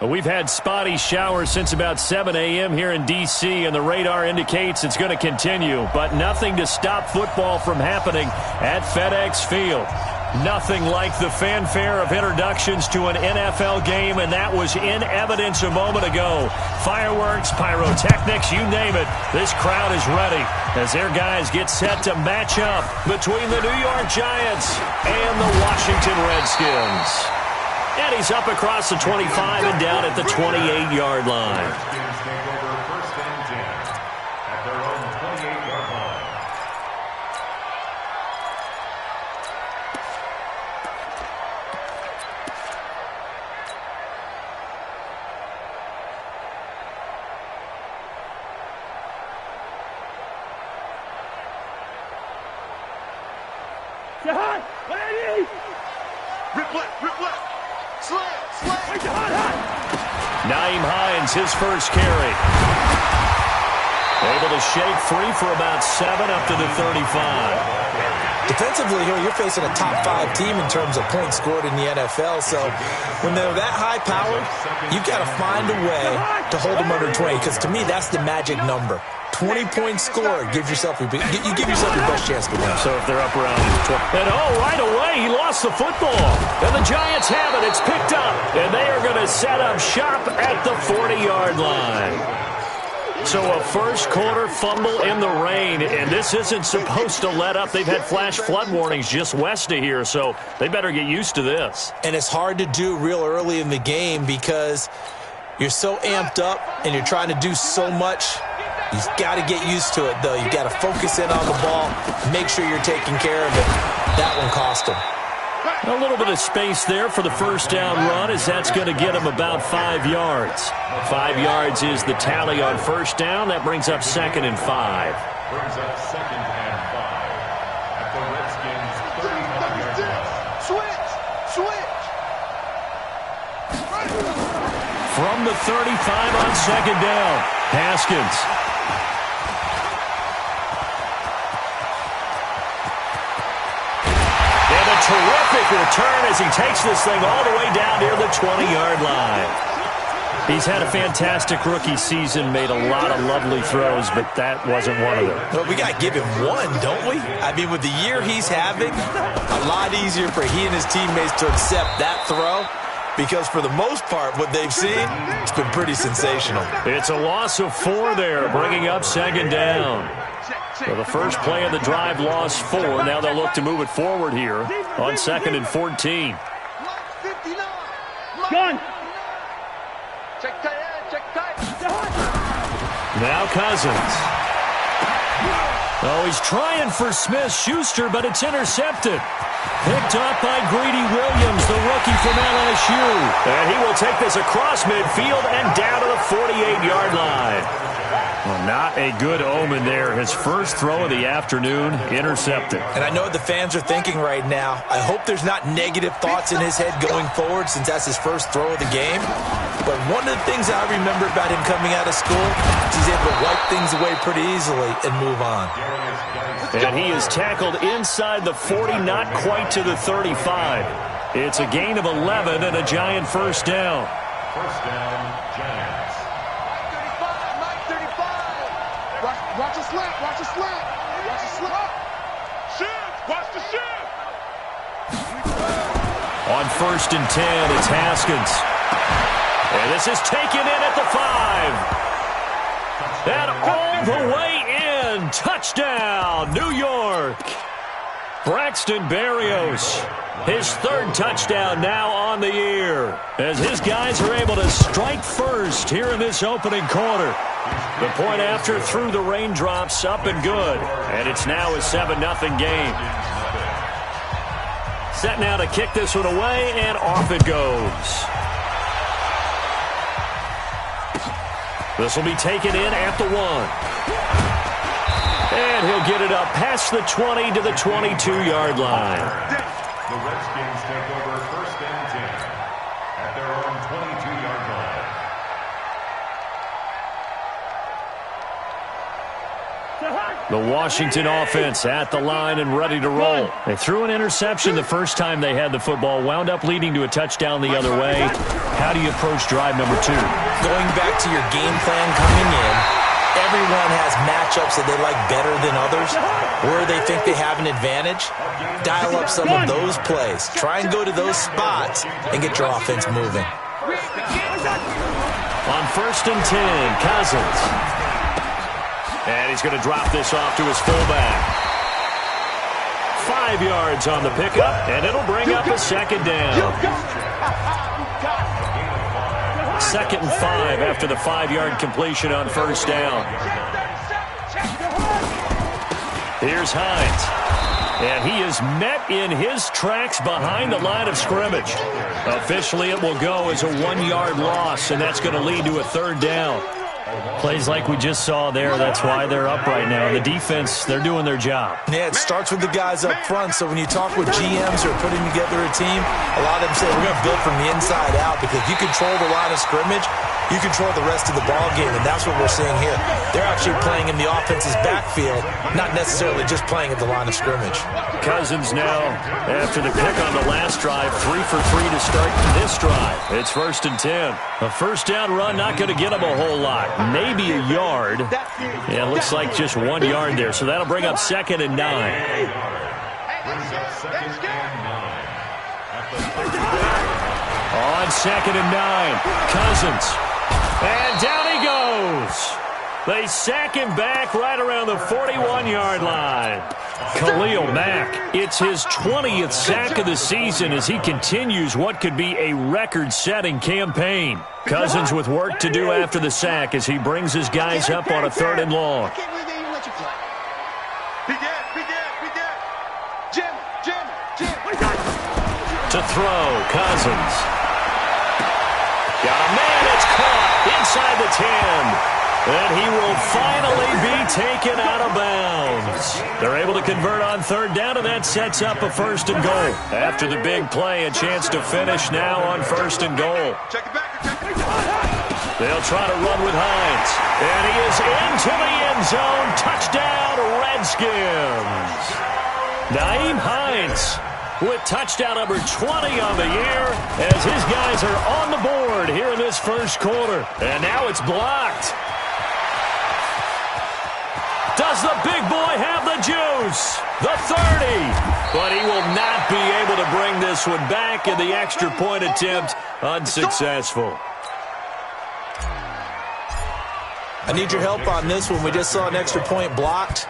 We've had spotty showers since about 7 a.m. here in D.C., and the radar indicates it's going to continue, but nothing to stop football from happening at FedEx Field. Nothing like the fanfare of introductions to an NFL game, and that was in evidence a moment ago. Fireworks, pyrotechnics, you name it. This crowd is ready as their guys get set to match up between the New York Giants and the Washington Redskins. And he's up across the 25 and down at the 28-yard line. Nyheim Hines, his first carry. Able to shake free for about 7 up to the 35. Defensively here, you're facing a top 5 team in terms of points scored in the NFL. So when they're that high powered, you've got to find a way to hold them under 20. Because to me, that's the magic number. 20-point score, you give yourself your best chance to win. So if they're up around 12. And right away, he lost the football. And the Giants have it. It's picked up. And they are going to set up shop at the 40-yard line. So a first quarter fumble in the rain, and this isn't supposed to let up. They've had flash flood warnings just west of here, so they better get used to this. And it's hard to do real early in the game because you're so amped up and you're trying to do so much. You've got to get used to it, though. You've got to focus in on the ball, make sure you're taking care of it. That one cost him. A little bit of space there for the first down run, as that's going to get him about 5 yards. 5 yards is the tally on first down. That brings up 2nd and 5. Brings up 2nd and 5 at the Redskins' 35-yard line. Switch! From the 35 on 2nd down, Haskins. Terrific return as he takes this thing all the way down near the 20-yard line. He's had a fantastic rookie season, made a lot of lovely throws, but that wasn't one of them. Well, we got to give him one, don't we? I mean, with the year he's having, a lot easier for he and his teammates to accept that throw because for the most part, what they've seen, it's been pretty sensational. It's a loss of 4 there, bringing up 2nd down. So the first play of the drive lost 4. Now they'll look to move it forward here on 2nd and 14. Gun. Now Cousins. Oh, he's trying for Smith-Schuster, but it's intercepted. Picked up by Greedy Williams, the rookie from LSU. And he will take this across midfield and down to the 48-yard line. Well, not a good omen there. His first throw of the afternoon, intercepted. And I know what the fans are thinking right now. I hope there's not negative thoughts in his head going forward since that's his first throw of the game. But one of the things I remember about him coming out of school is he's able to wipe things away pretty easily and move on. And he is tackled inside the 40, not quite to the 35. It's a gain of 11 and a Giant first down. First down, Giants. Watch the slant. Watch the slant. Shift. Watch the shift. On 1st and 10, it's Haskins. And this is taken in at the 5. And all the way in. Touchdown, New York. Braxton Berrios, his 3rd touchdown now on the year, as his guys are able to strike first here in this opening quarter. The point after through the raindrops, up and good, and it's now a 7-0 game. Set now to kick this one away, and off it goes. This will be taken in at the 1. And he'll get it up past the 20 to the 22-yard line. The Redskins take over 1st and 10 at their own 22-yard line. The Washington offense at the line and ready to roll. They threw an interception the first time they had the football, wound up leading to a touchdown the other way. How do you approach drive number 2? Going back to your game plan coming in, everyone has matchups that they like better than others, where they think they have an advantage. Dial up some of those plays. Try and go to those spots and get your offense moving. On 1st and 10, Cousins. And he's going to drop this off to his fullback. 5 yards on the pickup, and it'll bring up a second down. 2nd and 5 after the 5-yard completion on 1st down. Here's Hines. And he is met in his tracks behind the line of scrimmage. Officially, it will go as a 1-yard loss, and that's going to lead to a 3rd down. Plays like we just saw there, that's why they're up right now. The defense, they're doing their job. Yeah, it starts with the guys up front. So when you talk with GMs who are putting together a team, a lot of them say we're going to build from the inside out, because if you control the line of scrimmage, you control the rest of the ball game, and that's what we're seeing here. They're actually playing in the offense's backfield, not necessarily just playing at the line of scrimmage. Cousins now, after the pick on the last drive, 3 for 3 to start this drive. It's 1st and 10. A 1st down run, not going to get them a whole lot. Maybe a yard. Yeah, it looks like just 1 yard there, so that'll bring up 2nd and 9. On 2nd and 9, Cousins. And down he goes. They sack him back right around the 41-yard line. Khalil Mack, it's his 20th sack of the season as he continues what could be a record-setting campaign. Cousins with work to do after the sack as he brings his guys up on a 3rd and long. To throw, Cousins. Got a man, it's caught inside the 10. And he will finally be taken out of bounds. They're able to convert on 3rd down, and that sets up a 1st and goal. After the big play, a chance to finish now on 1st and goal. They'll try to run with Hines. And he is into the end zone. Touchdown, Redskins. Nyheim Hines with touchdown number 20 on the year as his guys are on the board here in this 1st quarter. And now it's blocked. Does the big boy have the juice? The 30. But he will not be able to bring this one back, and the extra point attempt unsuccessful. I need your help on this one. We just saw an extra point blocked.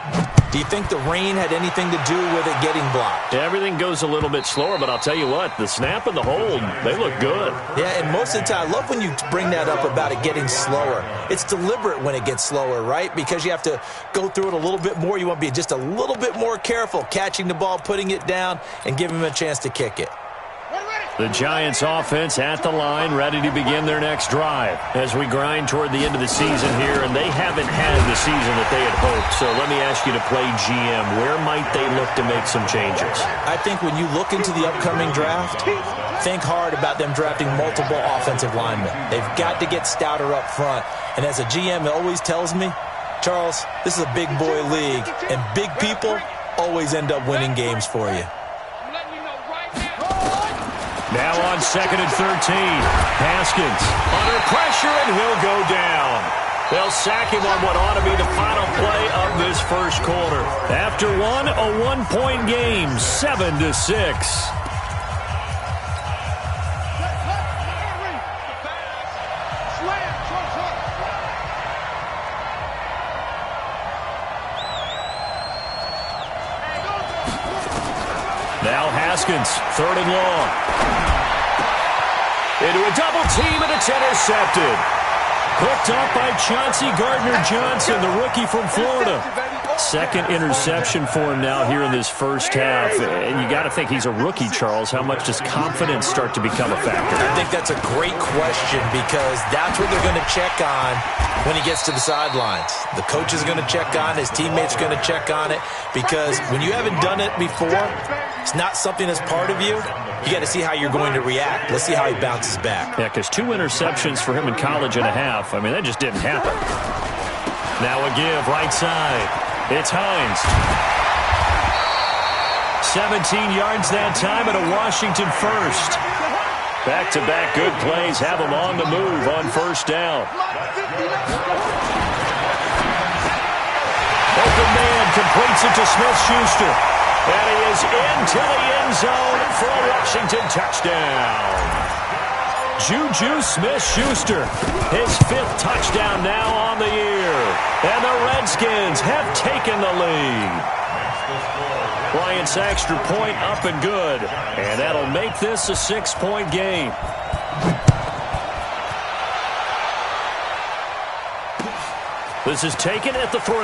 Do you think the rain had anything to do with it getting blocked? Everything goes a little bit slower, but I'll tell you what, the snap and the hold, they look good. Yeah, and most of the time, I love when you bring that up about it getting slower. It's deliberate when it gets slower, right? Because you have to go through it a little bit more. You want to be just a little bit more careful catching the ball, putting it down, and giving him a chance to kick it. The Giants offense at the line, ready to begin their next drive as we grind toward the end of the season here, and they haven't had the season that they had hoped. So let me ask you to play GM. Where might they look to make some changes? I think when you look into the upcoming draft, think hard about them drafting multiple offensive linemen. They've got to get stouter up front. And as a GM, it always tells me, Charles, this is a big boy league, and big people always end up winning games for you. Now on 2nd and 13, Haskins under pressure, and he'll go down. They'll sack him on what ought to be the final play of this 1st quarter. After one, a 1-point game, 7-6. Now Haskins, 3rd and long. Into a double team, and it's intercepted. Hooked up by Chauncey Gardner-Johnson, the rookie from Florida. 2nd interception for him now here in this 1st half. And you got to think he's a rookie, Charles. How much does confidence start to become a factor? I think that's a great question, because that's what they're going to check on when he gets to the sidelines. The coach is going to check on, his teammates are going to check on it, because when you haven't done it before, it's not something that's part of you. You got to see how you're going to react. Let's see how he bounces back. Yeah, because 2 interceptions for him in college and a half. I mean, that just didn't happen. Now a give, right side. It's Hines. 17 yards that time and a Washington first. Back-to-back good plays have them on the move on first down. Open man completes it to Smith-Schuster. And he is into the end zone for a Washington touchdown. Juju Smith-Schuster, his 5th touchdown now on the year. And the Redskins have taken the lead. Bryant's extra point up and good. And that'll make this a 6-point game. This is taken at the 3.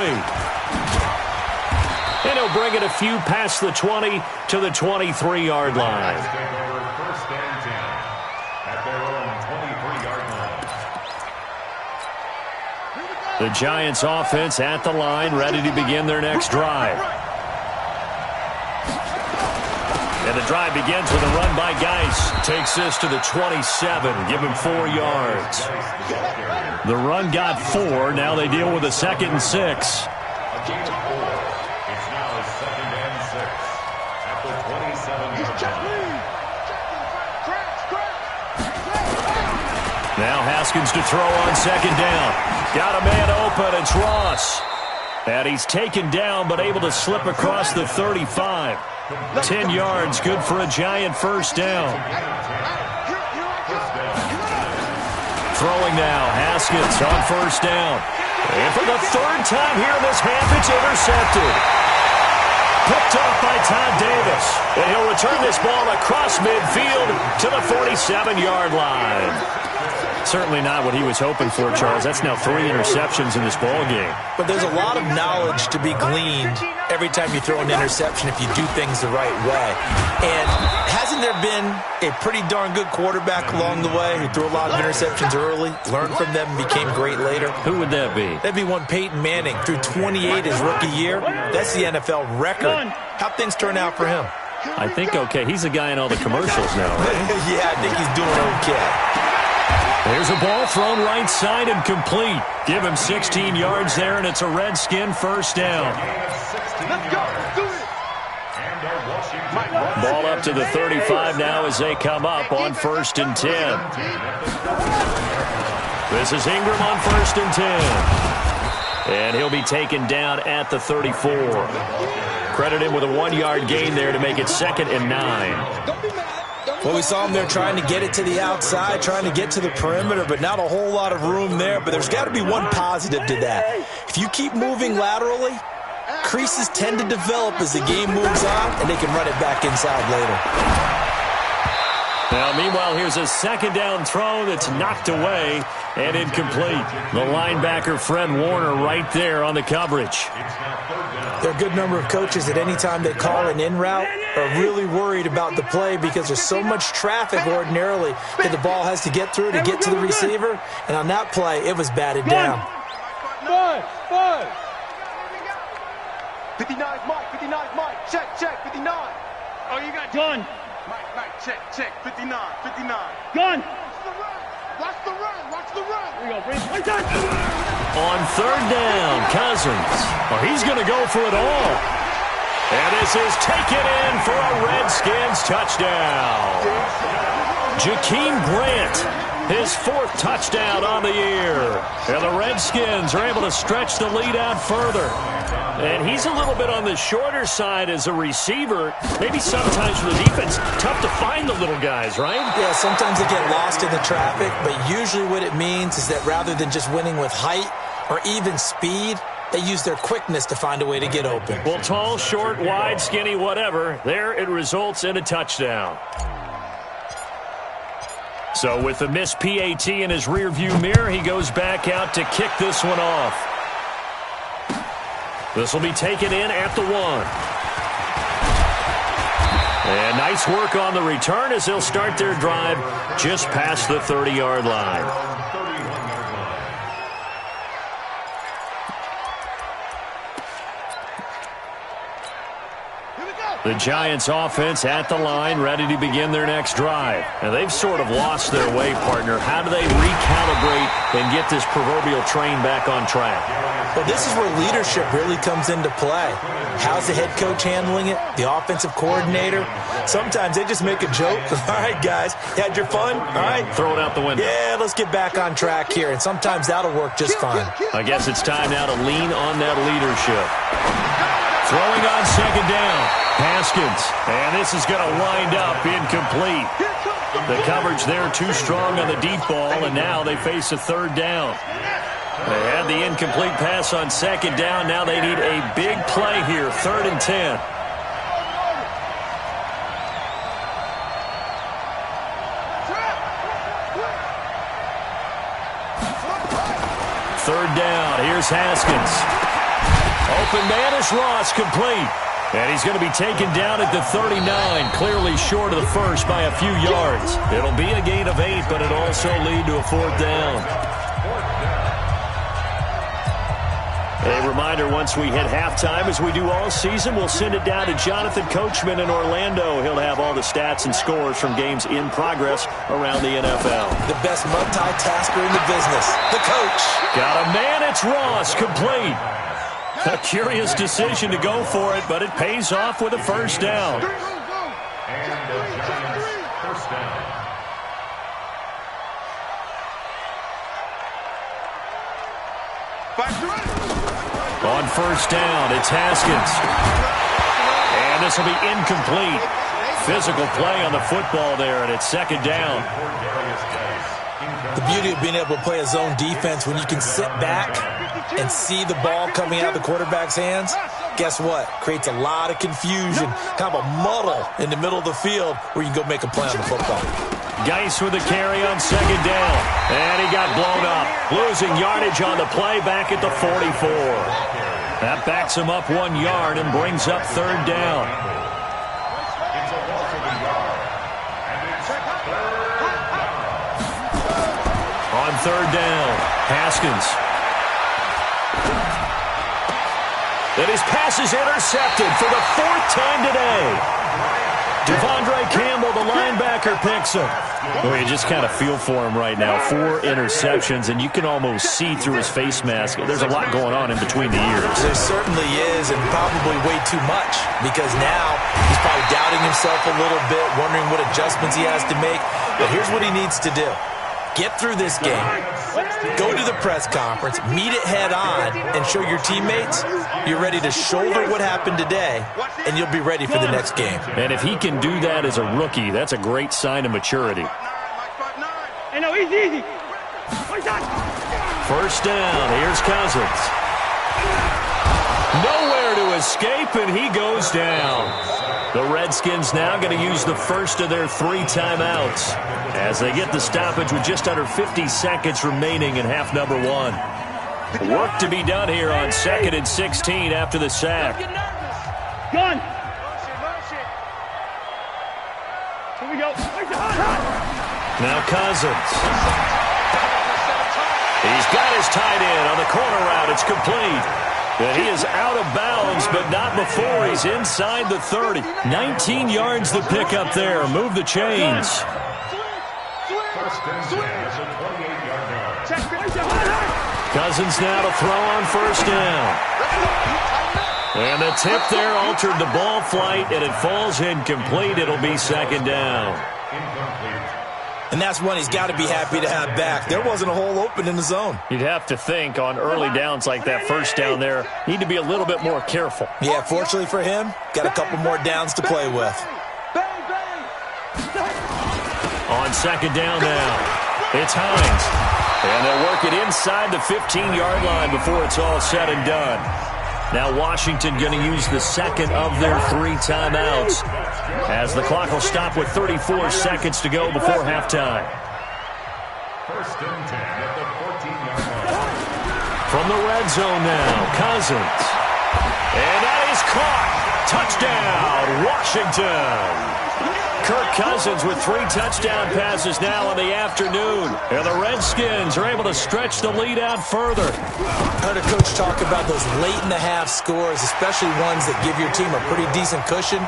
And he'll bring it a few past the 20 to the 23-yard line. First and 10 at their own 23-yard line. The Giants offense at the line, ready to begin their next drive. And the drive begins with a run by Geis. Takes this to the 27, give him 4 yards. The run got 4, now they deal with a 2nd and 6. Now Haskins to throw on 2nd down. Got a man open, it's Ross. And he's taken down but able to slip across the 35. 10 yards, good for a Giant first down. Throwing now, Haskins on first down. And for the 3rd time here in this half, it's intercepted. Picked off by Todd Davis. And he'll return this ball across midfield to the 47-yard line. Certainly not what he was hoping for, Charles. That's now 3 interceptions in this ball game. But there's a lot of knowledge to be gleaned every time you throw an interception if you do things the right way. And hasn't there been a pretty darn good quarterback along the way who threw a lot of interceptions early, learned from them, and became great later? Who would that be? That'd be one Peyton Manning. Threw 28 his rookie year. That's the NFL record. How'd things turn out for him? I think okay. He's the guy in all the commercials now, right? Yeah, I think he's doing okay. There's a ball thrown right side and complete. Give him 16 yards there, and it's a Redskin first down. Let's go. Do it. Ball up to the 35 now as they come up on 1st and 10. This is Ingram on 1st and 10. And he'll be taken down at the 34. Credit him with a 1-yard gain there to make it 2nd and 9. Well, we saw him there trying to get it to the outside, trying to get to the perimeter, but not a whole lot of room there. But there's got to be one positive to that. If you keep moving laterally, creases tend to develop as the game moves on, and they can run it back inside later. Now, meanwhile, here's a 2nd down throw that's knocked away and incomplete. The linebacker, Fred Warner, right there on the coverage. There are a good number of coaches that any time they call an in route are really worried about the play because there's so much traffic ordinarily that the ball has to get through to get to the receiver. And on that play, it was batted down. 59 Mike, 59 Mike, check, 59. Oh, you got Gun. Mike, check, 59. Gun. Watch the run. Here we go, Brady. On 3rd down, Cousins. Well, he's going to go for it all. And this is taken in for a Redskins touchdown. Jakeem Grant, his 4th touchdown on the year. And the Redskins are able to stretch the lead out further. And he's a little bit on the shorter side as a receiver. Maybe sometimes for the defense, tough to find the little guys, right? Yeah, sometimes they get lost in the traffic, but usually what it means is that rather than just winning with height or even speed, they use their quickness to find a way to get open. Well, tall, short, wide, skinny, whatever, there it results in a touchdown. So with the missed PAT in his rearview mirror, he goes back out to kick this one off. This will be taken in at the 1. And nice work on the return as they'll start their drive just past the 30-yard line. The Giants offense at the line, ready to begin their next drive. Now, they've sort of lost their way, partner. How do they recalibrate and get this proverbial train back on track? Well, this is where leadership really comes into play. How's the head coach handling it? The offensive coordinator? Sometimes they just make a joke. All right, guys, you had your fun? All right. Throw it out the window. Yeah, let's get back on track here. And sometimes that'll work just fine. I guess it's time now to lean on that leadership. Throwing on second down. Haskins, and this is going to wind up incomplete. The coverage there too strong on the deep ball, and now they face a third down. They had the incomplete pass on second down. Now they need a big play here, 3rd and 10. Third down, here's Haskins. Open man is Ross, complete. And he's going to be taken down at the 39, clearly short of the first by a few yards. It'll be a gain of 8, but it'll also lead to a 4th down. A reminder, once we hit halftime, as we do all season, we'll send it down to Jonathan Coachman in Orlando. He'll have all the stats and scores from games in progress around the NFL. The best multitasker in the business, the coach. Got a man, it's Ross, complete. A curious decision to go for it, but it pays off with a 1st down. And the Giants' 1st down. On 1st down, it's Haskins. And this will be incomplete. Physical play on the football there, and it's 2nd down. The beauty of being able to play a zone defense when you can sit back and see the ball coming out of the quarterback's hands, guess what? Creates a lot of confusion, kind of a muddle in the middle of the field where you can go make a play on the football. Geis with a carry on 2nd down. And he got blown up. Losing yardage on the play back at the 44. That backs him up 1 yard and brings up 3rd down. On 3rd down, Haskins. And his pass is intercepted for the 4th time today. Devondre Campbell, the linebacker, picks him. Well, you just kind of feel for him right now. 4 interceptions, and you can almost see through his face mask. There's a lot going on in between the ears. There certainly is, and probably way too much, because now he's probably doubting himself a little bit, wondering what adjustments he has to make. But here's what he needs to do. Get through this game, go to the press conference, meet it head on, and show your teammates you're ready to shoulder what happened today, and you'll be ready for the next game. And if he can do that as a rookie, that's a great sign of maturity. Hey, no, easy. 1st down, here's Cousins. Nowhere to escape, and he goes down. The Redskins now going to use the first of their 3 timeouts as they get the stoppage with just under 50 seconds remaining in half number 1. Work to be done here on 2nd and 16 after the sack. Gun. Here we go. Now Cousins. He's got his tight end on the corner route. It's complete. And he is out of bounds, but not before he's inside the 30. 19 yards to pick up there. Move the chains. Cousins now to throw on 1st down. And the tip there altered the ball flight, and it falls incomplete. It'll be 2nd down. And that's one he's got to be happy to have back. There wasn't a hole open in the zone. You'd have to think on early downs like that 1st down there, need to be a little bit more careful. Yeah, fortunately for him, got a couple more downs to play with. On 2nd down now, it's Hines. And they'll work it inside the 15-yard line before it's all said and done. Now Washington going to use the 2nd of their 3 timeouts as the clock will stop with 34 seconds to go before halftime. 1st and 10 at the 14-yard line. From the red zone now, Cousins. And that is caught. Touchdown, Washington. Kirk Cousins with 3 touchdown passes now in the afternoon. And the Redskins are able to stretch the lead out further. I heard a coach talk about those late-in-the-half scores, especially ones that give your team a pretty decent cushion.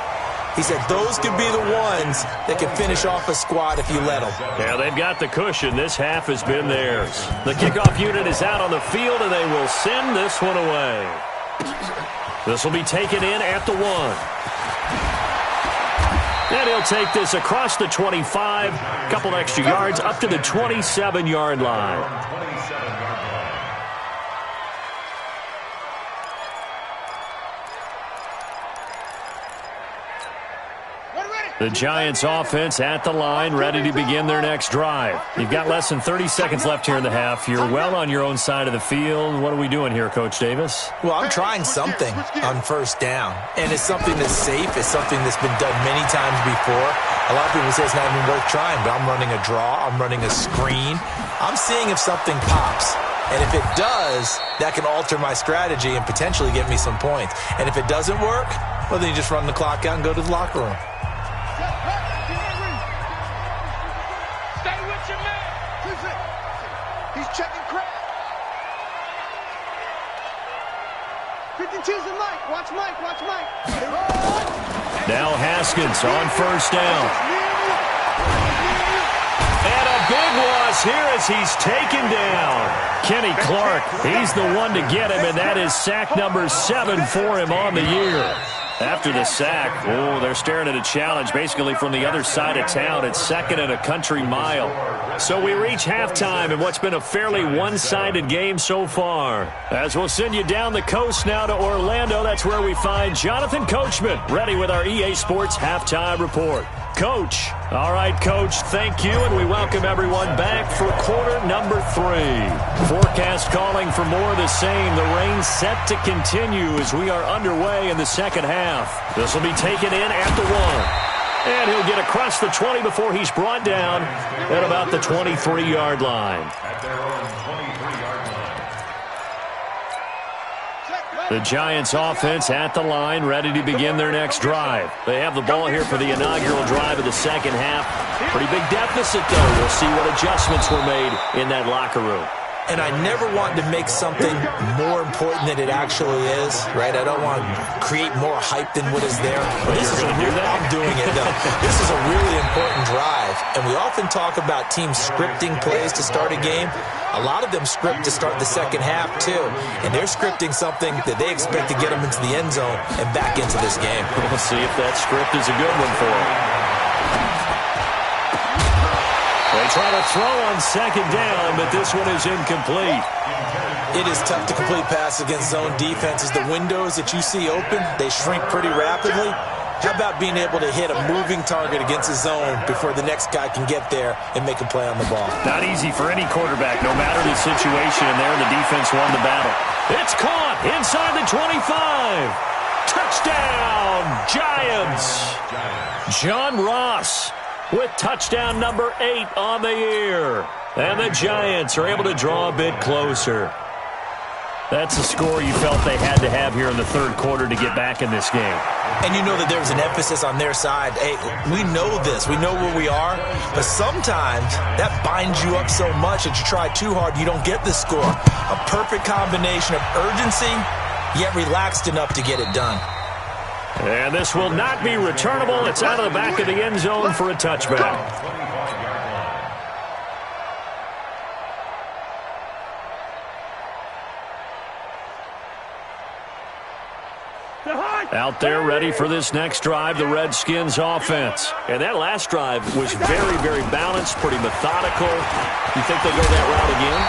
He said those could be the ones that can finish off a squad if you let them. Yeah, they've got the cushion. This half has been theirs. The kickoff unit is out on the field, and they will send this one away. This will be taken in at the 1. And he'll take this across the 25, a couple extra yards, up to the 27-yard line. The Giants offense at the line, ready to begin their next drive. You've got less than 30 seconds left here in the half. You're well on your own side of the field. What are we doing here, Coach Davis? Well, I'm trying something on first down, and it's something that's safe. It's something that's been done many times before. A lot of people say it's not even worth trying, but I'm running a draw. I'm running a screen. I'm seeing if something pops. And if it does, that can alter my strategy and potentially get me some points. And if it doesn't work, well, then you just run the clock out and go to the locker room. Checking crap. 52's and Mike. Watch Mike. Watch Mike. Now Haskins on first down. And a big loss here as he's taken down. Kenny Clark, he's the one to get him, and that is sack number 7 for him on the year. After the sack, they're staring at a challenge basically from the other side of town. It's 2nd and a country mile. So we reach halftime in what's been a fairly one-sided game so far. As we'll send you down the coast now to Orlando, that's where we find Jonathan Coachman, ready with our EA Sports Halftime Report. Coach. All right, Coach, thank you, and we welcome everyone back for quarter number 3. Forecast calling for more of the same. The rain set to continue as we are underway in the second half. This will be taken in at the 1. And he'll get across the 20 before he's brought down at about the 23-yard line. At their own 23-yard line. The Giants offense at the line, ready to begin their next drive. They have the ball here for the inaugural drive of the second half. Pretty big deficit, though. We'll see what adjustments were made in that locker room. And I never want to make something more important than it actually is, right? I don't want to create more hype than what is there. But this is I'm doing it, though. This is a really important drive. And we often talk about teams scripting plays to start a game. A lot of them script to start the second half, too. And they're scripting something that they expect to get them into the end zone and back into this game. We'll see if that script is a good one for them. They try to throw on second down, but this one is incomplete. It is tough to complete passes against zone defenses. The windows that you see open, they shrink pretty rapidly. How about being able to hit a moving target against a zone before the next guy can get there and make a play on the ball? Not easy for any quarterback, no matter the situation, and there the defense won the battle. It's caught inside the 25. Touchdown, Giants. John Ross with touchdown number 8 on the year. And the Giants are able to draw a bit closer. That's a score you felt they had to have here in the third quarter to get back in this game. And you know that there was an emphasis on their side. Hey, we know this. We know where we are. But sometimes that binds you up so much that you try too hard, you don't get the score. A perfect combination of urgency, yet relaxed enough to get it done. And this will not be returnable. It's out of the back of the end zone for a touchback. Out there ready for this next drive, the Redskins offense. And that last drive was very, very balanced, pretty methodical. You think they'll go that route again?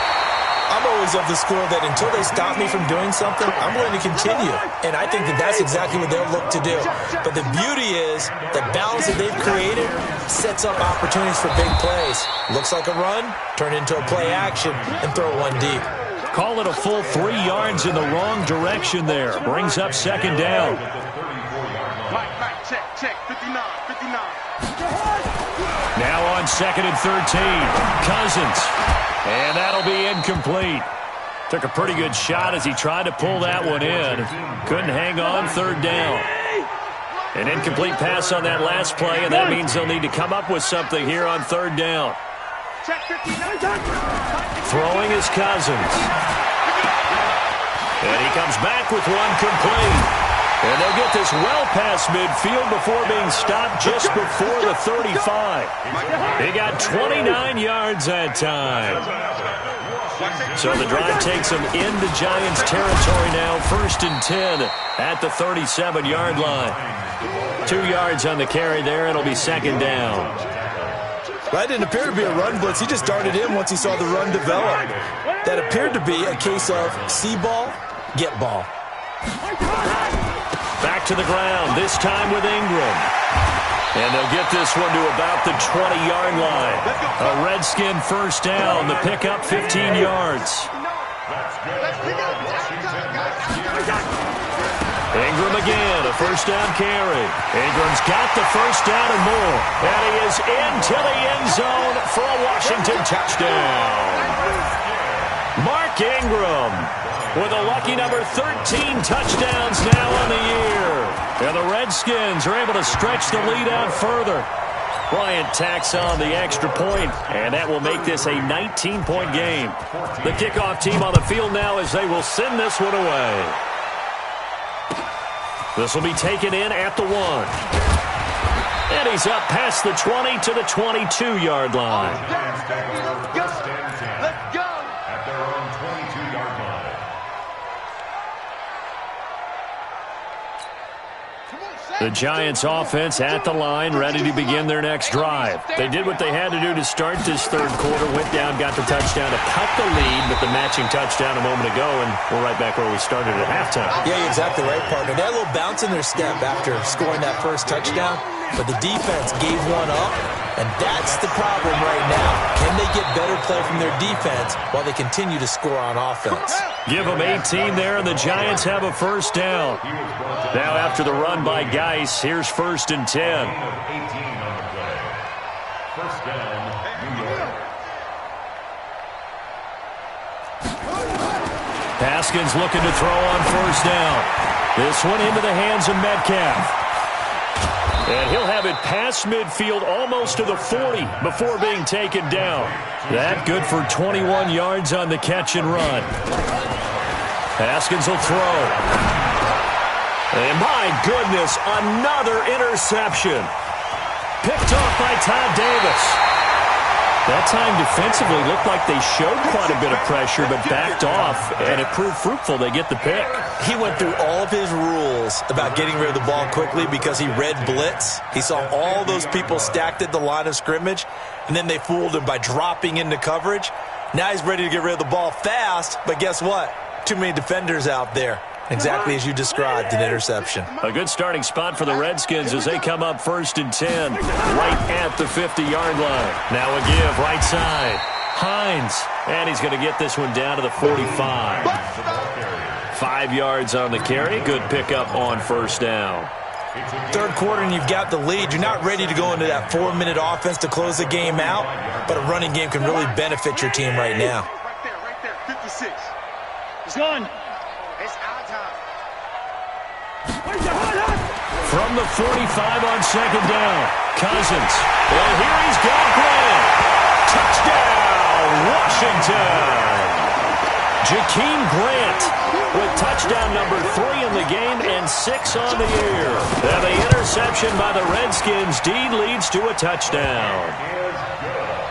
I'm always of the school that until they stop me from doing something, I'm going to continue. And I think that that's exactly what they'll look to do. But the beauty is the balance that they've created sets up opportunities for big plays. Looks like a run, turn into a play action, and throw one deep. Call it a full 3 yards in the wrong direction there. Brings up second down. Mike, check, 59. Now on 2nd and 13, Cousins. And that'll be incomplete. Took a pretty good shot as he tried to pull that one in. Couldn't hang on, third down. An incomplete pass on that last play, and that means they'll need to come up with something here on third down. Throwing is Cousins. And he comes back with one complete. And they'll get this well past midfield before being stopped just before the 35. He got 29 yards that time. So the drive takes them into Giants territory now. 1st and 10 at the 37-yard line. 2 yards on the carry there. It'll be 2nd down. That didn't appear to be a run blitz. He just darted in once he saw the run develop. That appeared to be a case of see ball, get ball. Back to the ground, this time with Ingram. And they'll get this one to about the 20-yard line. A Redskin 1st down, the pickup 15 yards. Ingram again, a 1st down carry. Ingram's got the 1st down and more. And he is into the end zone for a Washington touchdown. Mark Ingram with a lucky number 13 touchdowns now on the year. And the Redskins are able to stretch the lead out further. Bryant tacks on the extra point, and that will make this a 19-point game. The kickoff team on the field now as they will send this one away. This will be taken in at the 1. And he's up past the 20 to the 22-yard line. Let's go. At their own 22-yard line. The Giants offense at the line, ready to begin their next drive. They did what they had to do to start this third quarter, went down, got the touchdown to cut the lead with the matching touchdown a moment ago, and we're right back where we started at halftime. Yeah, you're exactly right, partner. They had a little bounce in their step after scoring that first touchdown, but the defense gave one up, and that's the problem right now. Can they get better play from their defense while they continue to score on offense? Give them 18 there, and the Giants have a 1st down. Now after the run by Geis, here's 1st and 10. 18 on the play. 1st down, New York. Haskins looking to throw on 1st down. This one into the hands of Metcalf. And he'll have it past midfield almost to the 40 before being taken down. That good for 21 yards on the catch and run. Haskins will throw. And my goodness, another interception. Picked off by Todd Davis. That time defensively looked like they showed quite a bit of pressure but backed off, and it proved fruitful. They get the pick. He went through all of his rules about getting rid of the ball quickly because he read blitz. He saw all those people stacked at the line of scrimmage, and then they fooled him by dropping into coverage. Now he's ready to get rid of the ball fast, but guess what? Too many defenders out there. Exactly as you described, an interception. A good starting spot for the Redskins as they come up 1st and 10, right at the 50-yard line. Now a give, right side. Hines, and he's going to get this one down to the 45. 5 yards on the carry. Good pickup on 1st down. Third quarter and you've got the lead. You're not ready to go into that 4-minute offense to close the game out, but a running game can really benefit your team right now. Right there, 56. It's gone. It's our time. From the 45 on 2nd down, Cousins. And here he's got Grant. Touchdown, Washington. Jakeem Grant with touchdown number 3 in the game and 6 on the year. And the interception by the Redskins. Dean leads to a touchdown.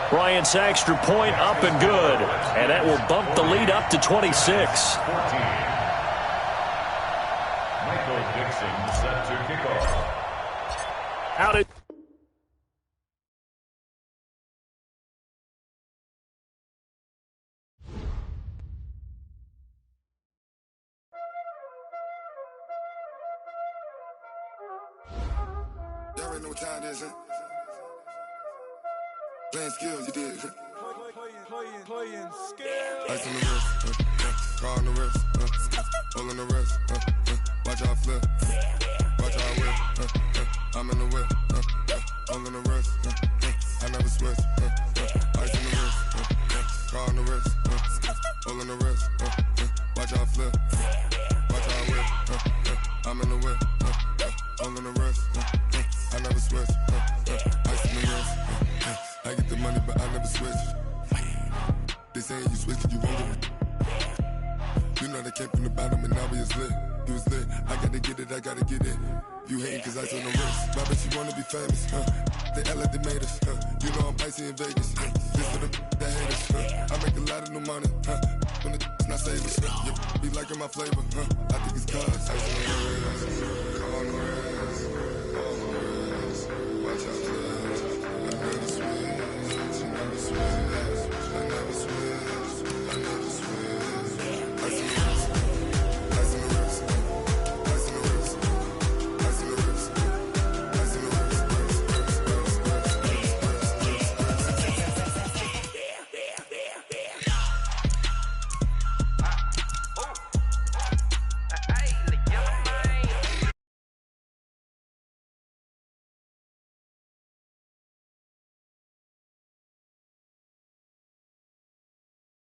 Bryant's extra point up and good. And that will bump the lead up to 26. Michael Dixon set to kick off. Out it. Y'all already know what time it is, huh? Playing skills, you did. Playing skills. Ice on the wrist, car on the wrist, hole on the wrist, watch how I flip, watch how I whip, I'm in the whip, hole on the wrist, I never switch, ice on the wrist, car on the wrist, hole on the wrist, watch how I flip, watch how I whip, I'm in the whip, hole on the wrist, I came from the bottom and now we is lit. He was lit. I gotta get it, I gotta get it. You hating cause I took no risks. My bitch, you wanna be famous, They act like they made us, You know I'm icy in Vegas, This for the that hate us, I make a lot of new money, When the not save us, be liking my flavor, I think it's cause ice on the